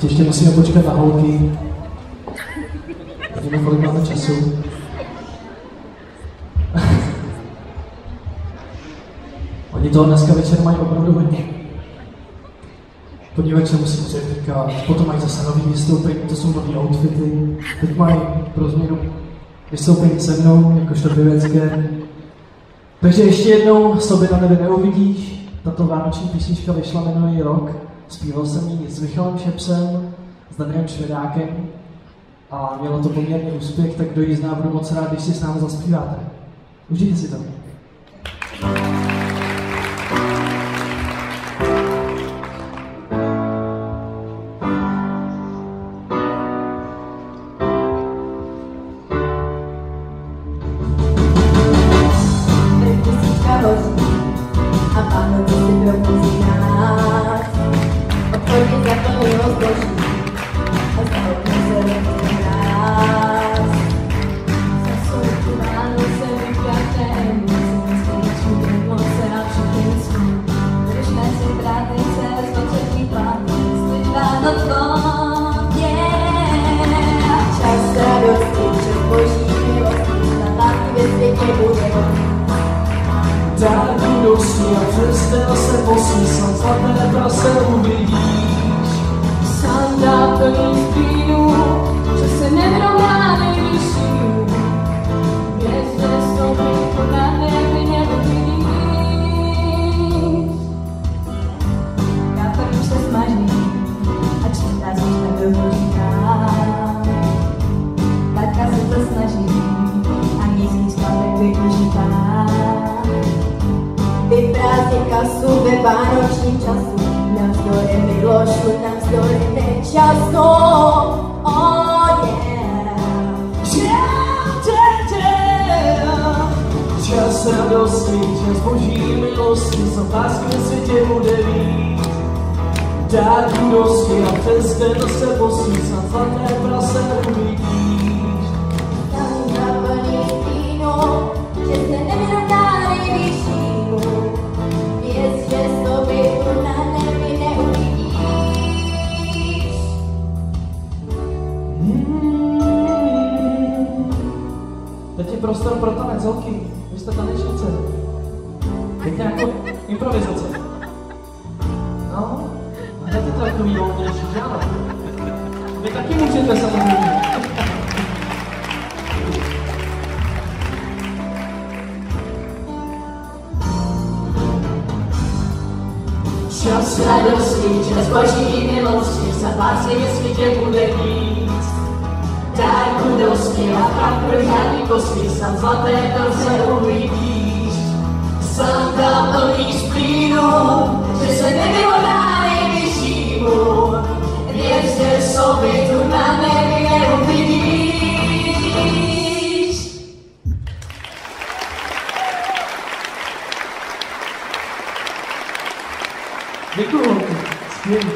Ještě musíme počkat na holky. Vidíme, kolik máme času. Oni toho dneska večer mají opravdu hodně. Podívat se musím říkat, potom mají zase nový vystoupení, to jsou nový outfity. Teď mají pro změnu vystoupení se mnou, jakožto pěvecké. Takže ještě jednou Sobě na nebe neuvidíš. Tato vánoční písnička vyšla minulý rok. Zpíval jsem ji s Michalem Šepsem, s Danielem Švedákem a mělo to poměrně úspěch, tak kdo ji zná, budu moc rád, když si s námi zaspíváte. Užijte si to. A Vánoce si probuzí nás. Obchody zaplnilo zboží a za oknem se rozdělí nás. Zasou tu Vánoce vykraté, musím skončit emoce a všechny svůj. Držme si vrátnice, znočetní plány, slyš Vánoc von, yeah. Čas radosti, čas boží milosti, na lásky ve světě bude von. Dárky nosí a přestel se posí, sam zlaté prase uvidíš. Sám dá plný stínu, že se nerovná nejvyššímu. Hvězde stoupí, to na nebi neuvidíš. Kápa už se smaží a čím nás víš, tak dohoří nám. Tatka se to snaží a nízký spadek využívá. Vyprázdně kasu ve vánočním času, navzdory Milošu, navzdory nečasu, oh yeah. Čas radosti, čas boží milosti, sam lásky ve světě bude víc. Dárky nosí a přes den se posí, sam zlaté prase uvidíš. Tam zaplní stínu, že se nevyrovná nejvyšší. Teď je prostor pro tanec, holky. Vy jste tanečnice. Teď nějakou improvizace. No, hned to takový volnější, že ano? Vy taky můžete samozřejmě. Čas radosti, čas boží milosti, za lásky ve světě bude víc. Dárku dosti a pak pro žádný kostky, sam zlaté se uvidíš. Sam tam plný splínu, že se nevyhodná nejvyššímu. Věřte sobě, tu na nebi neuvidíš. Děkuju, skvělý.